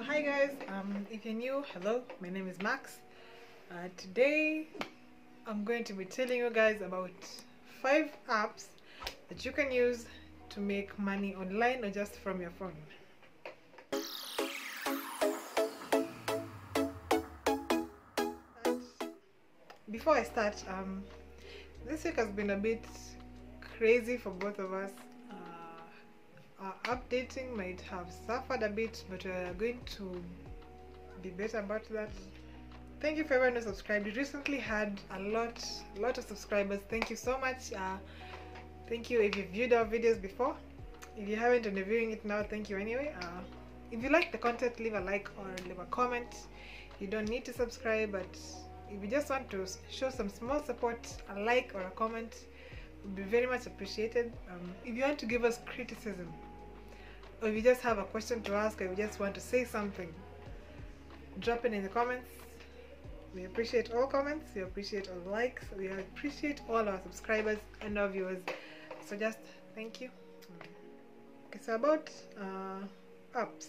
Hi guys, if you're new, hello, my name is Max. Today I'm going to be telling you guys about 5 apps that you can use to make money online or just from your phone. Before I start, this week has been a bit crazy for both of us. Our updating might have suffered a bit, but we are going to be better about that. Thank you for everyone who subscribed. We recently had a lot of subscribers. Thank you so much. Thank you if you viewed our videos before. If you haven't and you're viewing it now, thank you anyway. If you like the content, leave a like or leave a comment. You don't need to subscribe, but if you just want to show some small support, a like or a comment would be very much appreciated. If you want to give us criticism, or if you just have a question to ask, or you just want to say something, drop it in the comments. We appreciate all comments, we appreciate all likes, we appreciate all our subscribers and our viewers. So just thank you. Okay, so about apps.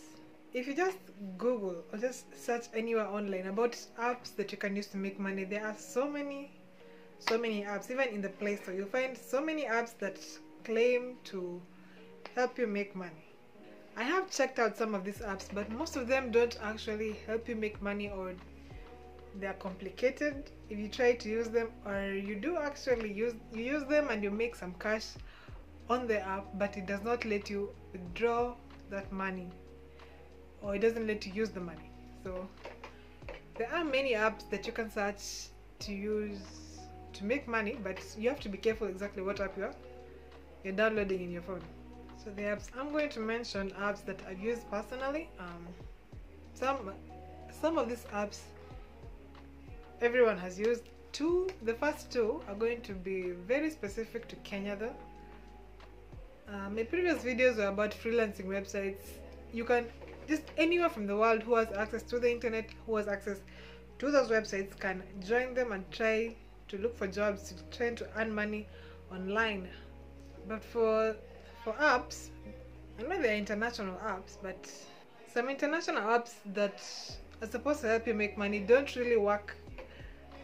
If you just Google or just search anywhere online about apps that you can use to make money, there are so many apps. Even in the Play Store, you'll find so many apps that claim to help you make money. I have checked out some of these apps, but most of them don't actually help you make money, or they are complicated if you try to use them, or you do actually use them and you make some cash on the app, but it does not let you withdraw that money, or it doesn't let you use the money. So there are many apps that you can search to use to make money, but you have to be careful exactly what app you're downloading in your phone. So the apps I'm going to mention, apps that I've used personally. Some of these apps everyone has used. The first two are going to be very specific to Kenya though. My previous videos were about freelancing websites. You can just anywhere from the world who has access to the internet, who has access to those websites, can join them and try to look for jobs, to try to earn money online. But for apps, I know they're international apps, but some international apps that are supposed to help you make money don't really work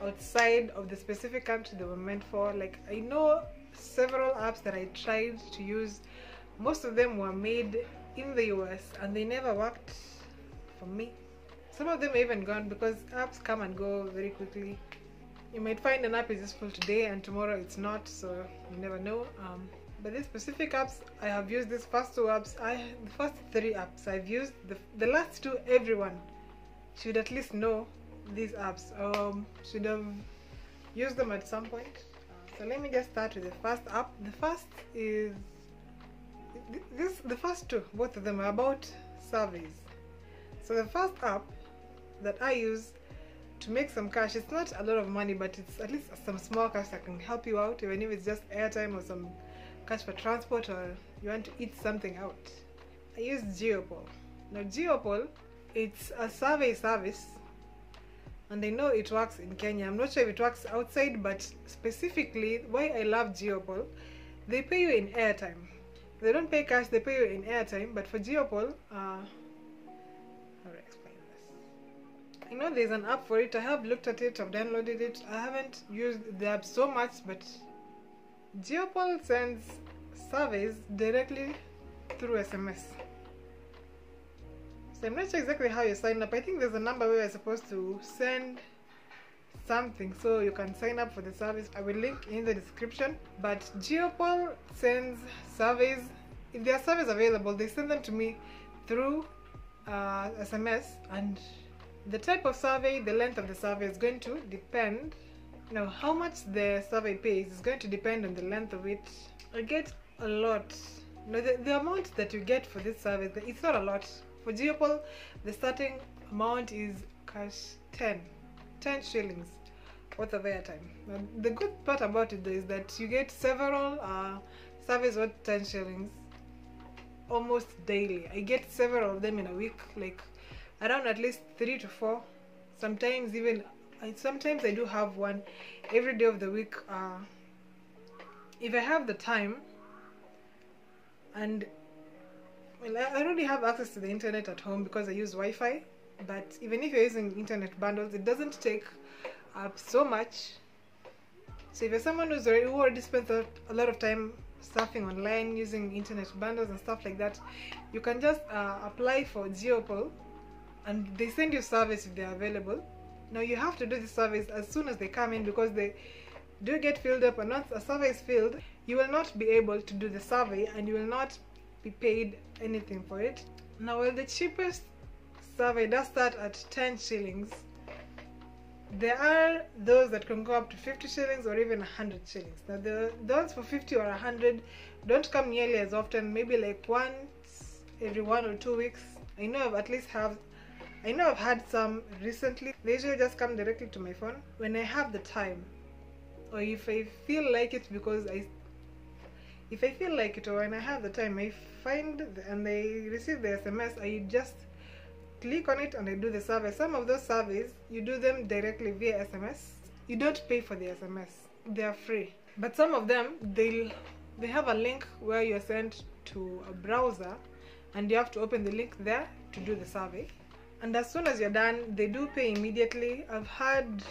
outside of the specific country they were meant for. Like, I know several apps that I tried to use, most of them were made in the US and they never worked for me. Some of them are even gone because apps come and go very quickly. You might find an app is useful today and tomorrow it's not, so you never know. But these specific apps, I have used these first 2 apps. The first 3 apps I've used. The last 2, everyone should at least know these apps, should have used them at some point. So let me just start with the first app. The first is the first 2, both of them are about surveys. So the first app that I use to make some cash, it's not a lot of money, but it's at least some small cash that can help you out, even if it's just airtime or some cash for transport, or you want to eat something out. I use GeoPoll. Now GeoPoll, it's a survey service, and I know it works in Kenya. I'm not sure if it works outside, but specifically why I love GeoPoll, they pay you in airtime. They don't pay cash, they pay you in airtime. But for GeoPoll, how do I explain this? I know there's an app for it. I have looked at it, I've downloaded it. I haven't used the app so much, but GeoPoll sends surveys directly through SMS. So I'm not sure exactly how you sign up. I think there's a number where you're supposed to send something so you can sign up for the service. I will link in the description. But GeoPoll sends surveys. If there are surveys available, they send them to me through SMS, and the type of survey, the length of the survey is going to depend. Now, how much the survey pays is going to depend on the length of it. I get a lot. Now, the amount that you get for this survey, it's not a lot. For GeoPoll, the starting amount is cash 10 shillings worth of airtime. Now, the good part about it is that you get several surveys worth 10 shillings almost daily. I get several of them in a week, like around at least 3 to 4. Sometimes I do have one every day of the week. If I have the time, and well, I already have access to the internet at home because I use Wi-Fi, but even if you're using internet bundles, it doesn't take up so much. So if you're someone who already spends a lot of time surfing online, using internet bundles and stuff like that, you can just apply for GeoPoll, and they send you surveys if they're available. Now you have to do the surveys as soon as they come in, because they do get filled up, and once a survey is filled, you will not be able to do the survey and you will not be paid anything for it. Now, while the cheapest survey does start at 10 shillings, there are those that can go up to 50 shillings or even 100 shillings. Now the ones for 50 or 100 don't come nearly as often, maybe like once every 1 or 2 weeks. I know I've had some recently. They usually just come directly to my phone when I have the time, or if I feel like it, because if I feel like it or when I have the time, I find and I receive the SMS, I just click on it and I do the survey. Some of those surveys, you do them directly via SMS. You don't pay for the SMS, they are free. But some of them, they have a link where you're sent to a browser and you have to open the link there to do the survey. And as soon as you're done, they do pay immediately. I've had,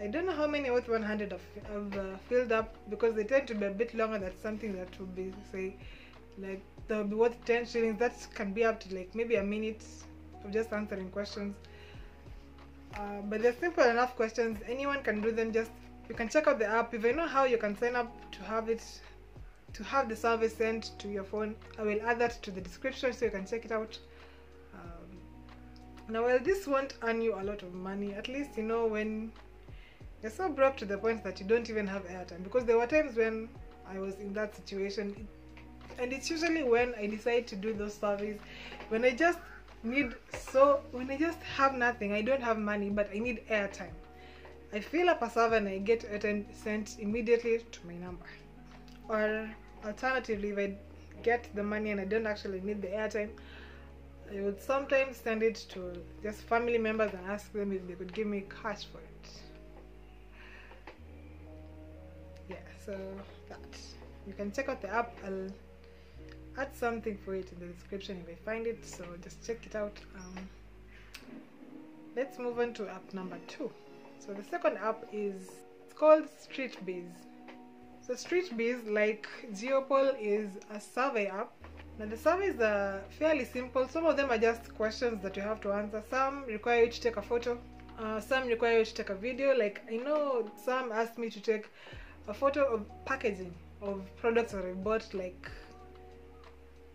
I don't know how many out 100 have filled up, because they tend to be a bit longer. That's something that would be, say, like, that would be worth 10 shillings. That can be up to like maybe a minute of just answering questions. But they're simple enough questions. Anyone can do them. Just, you can check out the app. If I know how you can sign up to have the survey sent to your phone, I will add that to the description so you can check it out. Now, while this won't earn you a lot of money, at least you know when you're so broke to the point that you don't even have airtime, because there were times when I was in that situation, and it's usually when I decide to do those surveys, when I just have nothing, I don't have money, but I need airtime. I fill up a survey and I get airtime sent immediately to my number. Or alternatively, if I get the money and I don't actually need the airtime, I would sometimes send it to just family members and ask them if they could give me cash for it. Yeah, so that. You can check out the app. I'll add something for it in the description if I find it, so just check it out. Let's move on to app number 2. So the second app it's called Streetbees. So Streetbees, like GeoPoll, is a survey app. Now the surveys are fairly simple. Some of them are just questions that you have to answer. Some require you to take a photo. Some require you to take a video. Like, I know some asked me to take a photo of packaging of products that I bought, like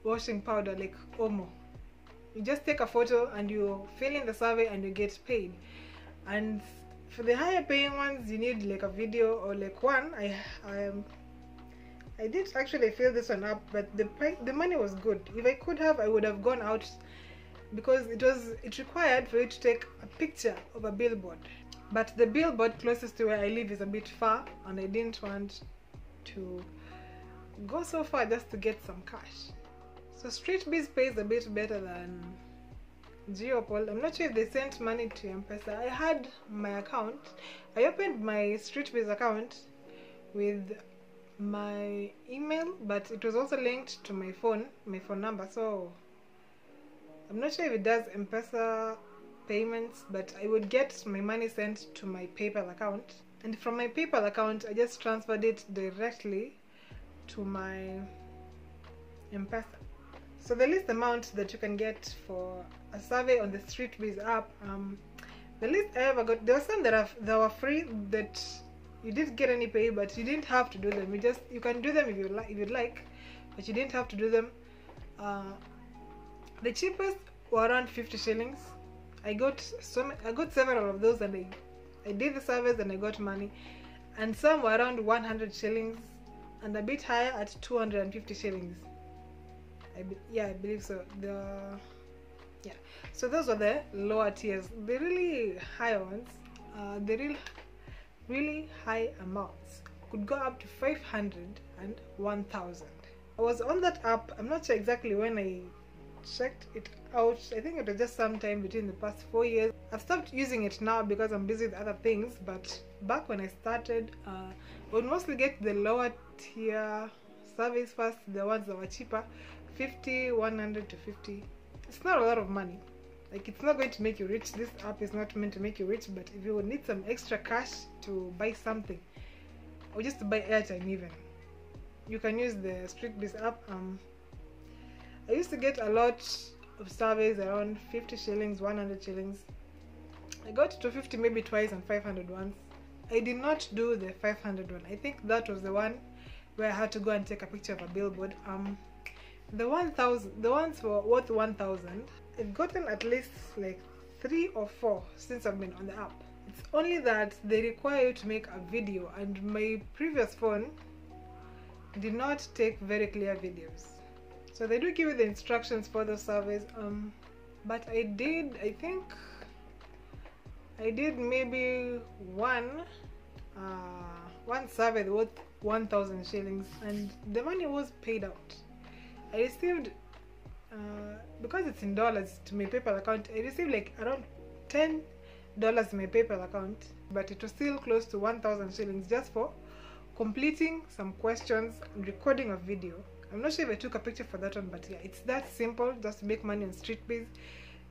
washing powder, like Omo. You just take a photo and you fill in the survey and you get paid. And for the higher paying ones, you need like a video or like one. I did actually fill this one up, but the money was good. If I could have, I would have gone out, because it required for you to take a picture of a billboard. But the billboard closest to where I live is a bit far, and I didn't want to go so far just to get some cash. So Streetbees pays a bit better than GeoPoll. I'm not sure if they sent money to M-Pesa. I had my account. I opened my Streetbees account with my email, but it was also linked to my phone number, so I'm not sure if it does M-Pesa payments, but I would get my money sent to my PayPal account, and from my PayPal account I just transferred it directly to my M-Pesa. So the least amount that you can get for a survey on the Streetbees app, the least I ever got, there were some that were free, that you didn't get any pay, but you didn't have to do them. You can do them if you'd like, but you didn't have to do them. The cheapest were around 50 shillings. I got several of those, and I did the surveys and I got money. And some were around 100 shillings and a bit higher at 250 shillings. I believe so. So those were the lower tiers. The really high ones, the really high amounts could go up to 500 and 1000. I was on that app. I'm not sure exactly when I checked it out. I think it was just sometime between the past 4 years. I've stopped using it now because I'm busy with other things, but back when I started, I would mostly get the lower tier surveys first, the ones that were cheaper, 50, 100 to 50. It's not a lot of money. Like, it's not going to make you rich. This app is not meant to make you rich, but if you need some extra cash to buy something, or just to buy airtime even, you can use the Streetbees app. I used to get a lot of surveys, around 50 shillings, 100 shillings. I got to 250 maybe twice and 500 once. I did not do the 500 one. I think that was the one where I had to go and take a picture of a billboard. The 1,000, the ones for worth 1,000, I've gotten at least like 3 or 4 since I've been on the app. It's only that they require you to make a video, and my previous phone did not take very clear videos. So they do give you the instructions for the surveys, but I think I did maybe one survey worth 1,000 shillings, and the money was paid out. I received, because it's in dollars to my PayPal account, I received like around $10 in my PayPal account, but it was still close to 1,000 shillings just for completing some questions and recording a video. I'm not sure if I took a picture for that one, but yeah, it's that simple, just to make money on Streetbees.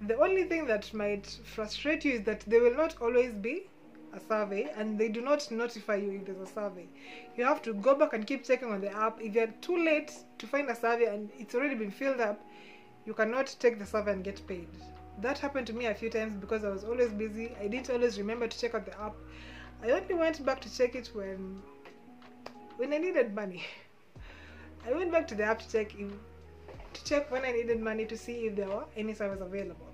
The only thing that might frustrate you is that there will not always be a survey, and they do not notify you if there's a survey. You have to go back and keep checking on the app. If you're too late to find a survey and it's already been filled up, you cannot take the survey and get paid. That happened to me a few times because I was always busy. I didn't always remember to check out the app. I only went back to check it when I needed money. I went back to the app to check when I needed money to see if there were any surveys available.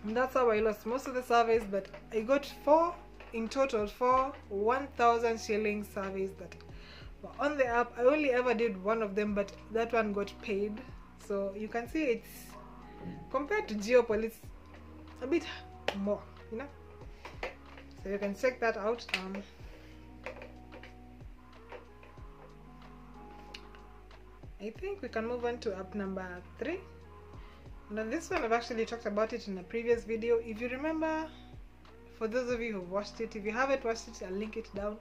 And that's how I lost most of the surveys, but I got 4 in total, 4 1,000 shilling surveys that were on the app. I only ever did one of them, but that one got paid. So you can see it's, compared to Geopol, it's a bit more, you know. So you can check that out. I think we can move on to app number 3. Now this one, I've actually talked about it in a previous video. If you remember, for those of you who've watched it, if you haven't watched it, I'll link it down.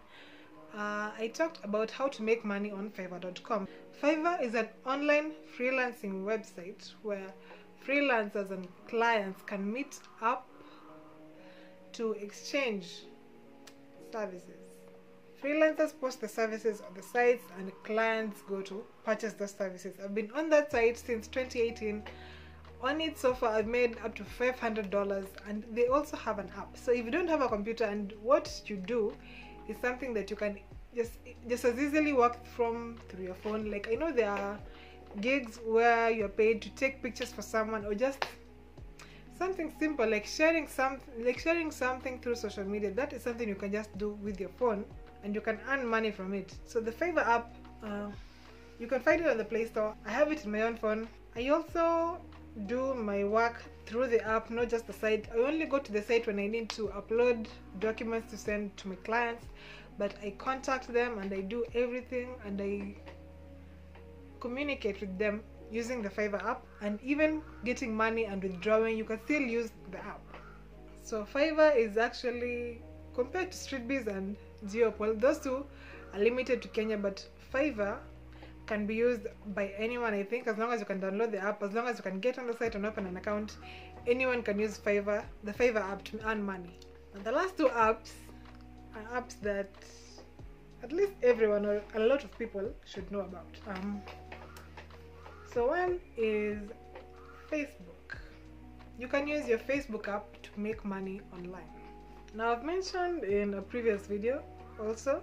I talked about how to make money on Fiverr.com. Fiverr is an online freelancing website where freelancers and clients can meet up to exchange services. Freelancers post the services on the sites and clients go to purchase those services. I've been on that site since 2018. On it so far I've made up to $500, and they also have an app. So if you don't have a computer, and what you do is something that you can just as easily work from through your phone. Like, I know there are gigs where you're paid to take pictures for someone, or just something simple like sharing something through social media. That is something you can just do with your phone, and you can earn money from it. So the Fiverr app, you can find it on the Play Store. I have it in my own phone. I also do my work through the app, not just the site. I only go to the site when I need to upload documents to send to my clients, but I contact them and I do everything, and I communicate with them using the Fiverr app. And even getting money and withdrawing, you can still use the app. So Fiverr is actually, compared to Streetbees and Geopol, those two are limited to Kenya, but Fiverr can be used by anyone, I think, as long as you can download the app, as long as you can get on the site and open an account. Anyone can use the Fiverr app to earn money. And the last 2 apps are apps that at least everyone, or a lot of people, should know about. So one is Facebook. You can use your Facebook app to make money online. Now, I've mentioned in a previous video also,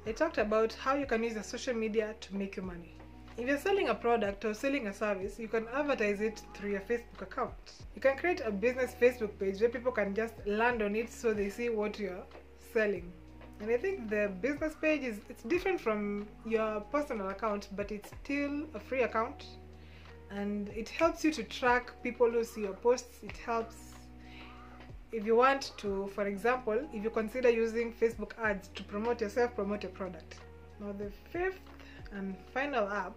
I talked about how you can use your social media to make you money. If you're selling a product or selling a service, you can advertise it through your Facebook account. You can create a business Facebook page where people can just land on it so they see what you're selling. And I think the business page it's different from your personal account, but it's still a free account, and it helps you to track people who see your posts. It helps if you want to, for example, if you consider using Facebook ads to promote yourself, promote your product. Now the 5th and final app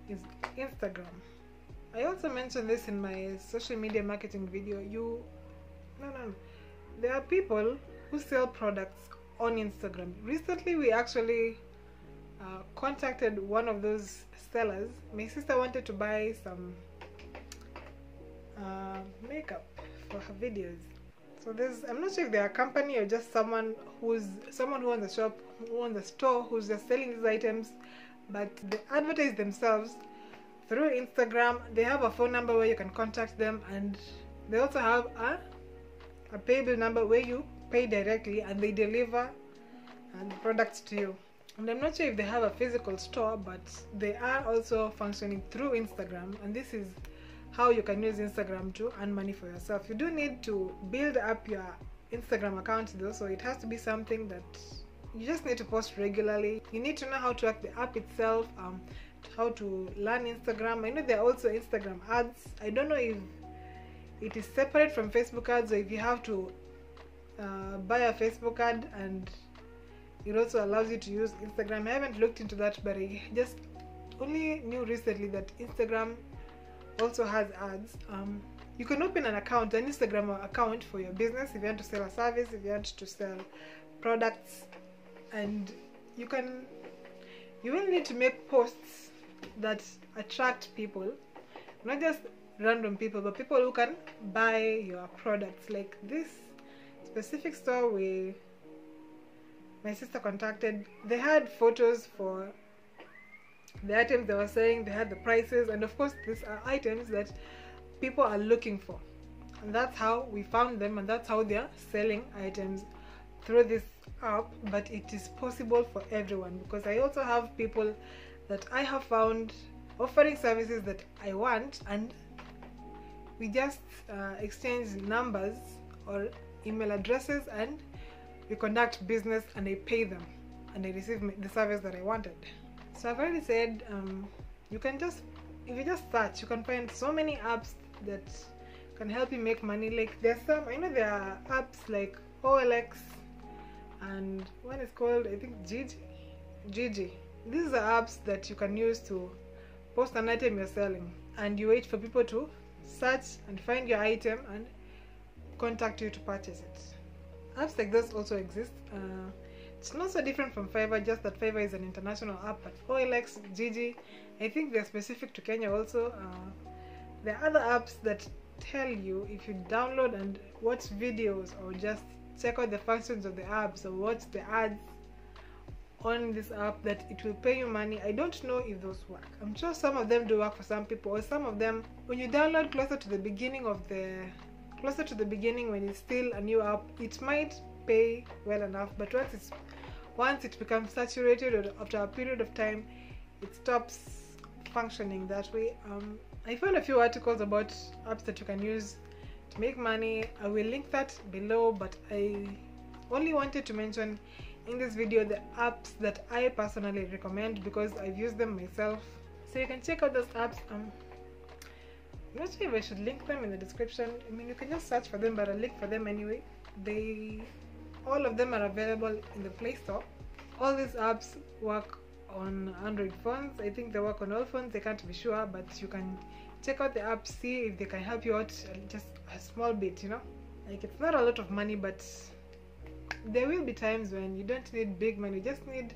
is Instagram. I also mentioned this in my social media marketing video. There are people who sell products on Instagram. Recently we actually contacted one of those sellers. My sister wanted to buy some makeup for her videos. So I'm not sure if they're a company or just someone who owns a shop, who owns a store, who's just selling these items, but they advertise themselves through Instagram. They have a phone number where you can contact them, and they also have a payable number where you pay directly and they deliver the products to you. And I'm not sure if they have a physical store, but they are also functioning through Instagram, and this is how you can use Instagram to earn money for yourself. You do need to build up your Instagram account though, so it has to be something that you just need to post regularly. You need to know how to work the app itself, how to learn Instagram. I know there are also Instagram ads. I don't know if it is separate from Facebook ads, or if you have to buy a Facebook ad and it also allows you to use Instagram. I haven't looked into that, but I just only knew recently that Instagram also has ads. You can open an Instagram account for your business if you want to sell a service, if you want to sell products, and you will need to make posts that attract people, not just random people, but people who can buy your products. Like this specific store where my sister contacted, they had photos for the items they were selling, they had the prices, and of course these are items that people are looking for, and that's how we found them, and that's how they're selling items through this app. But it is possible for everyone, because I also have people that I have found offering services that I want, and we just exchange numbers or email addresses and we conduct business, and I pay them and I receive the service that I wanted. So I've already said, if you just search, you can find so many apps that can help you make money. Like I know there are apps like OLX, and one is called, I think, Gigi. These are apps that you can use to post an item you're selling, and you wait for people to search and find your item and contact you to purchase it. Apps like this also exist. It's not so different from Fiverr, just that Fiverr is an international app, but OLX, Gigi, I think they're specific to Kenya also. There are other apps that tell you if you download and watch videos, or just check out the functions of the apps, or watch the ads on this app, that it will pay you money. I don't know if those work. I'm sure some of them do work for some people, or some of them, when you download closer to the beginning when it's still a new app, it might pay well enough, but once it becomes saturated, or after a period of time, it stops functioning that way. I found a few articles about apps that you can use to make money. I will link that below, but I only wanted to mention in this video the apps that I personally recommend, because I've used them myself. So you can check out those apps. I'm not sure if I should link them in the description. I mean, you can just search for them, but I'll link for them anyway. All of them are available in the Play Store. All these apps work on Android phones. I think they work on all phones, I can't be sure, but you can check out the app, see if they can help you out just a small bit, you know. Like, it's not a lot of money, but there will be times when you don't need big money, you just need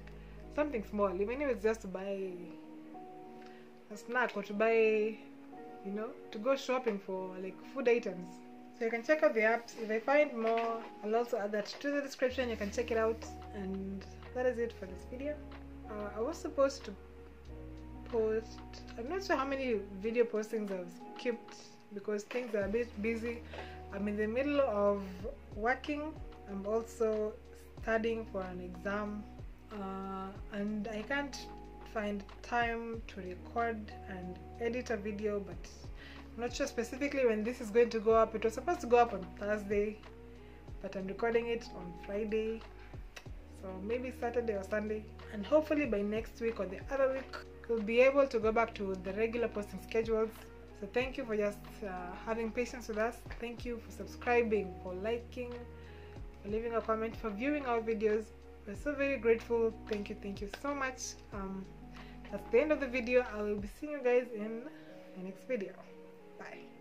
something small, even if it's just to buy a snack, or to buy, to go shopping for like food items. So you can check out the apps. If I find more, I'll also add that to the description. You can check it out. And that is it for this video. I was supposed to post, I'm not sure how many video postings I've skipped because things are a bit busy. I'm in the middle of working. I'm also studying for an exam, and I can't find time to record and edit a video, but I'm not sure specifically when this is going to go up. It was supposed to go up on Thursday, but I'm recording it on Friday, so maybe Saturday or Sunday, and hopefully by next week or the other week we'll be able to go back to the regular posting schedules. So thank you for just having patience with us. Thank you for subscribing, for liking, for leaving a comment, for viewing our videos. We're so very grateful. Thank you so much. That's the end of the video. I will be seeing you guys in the next video. Bye.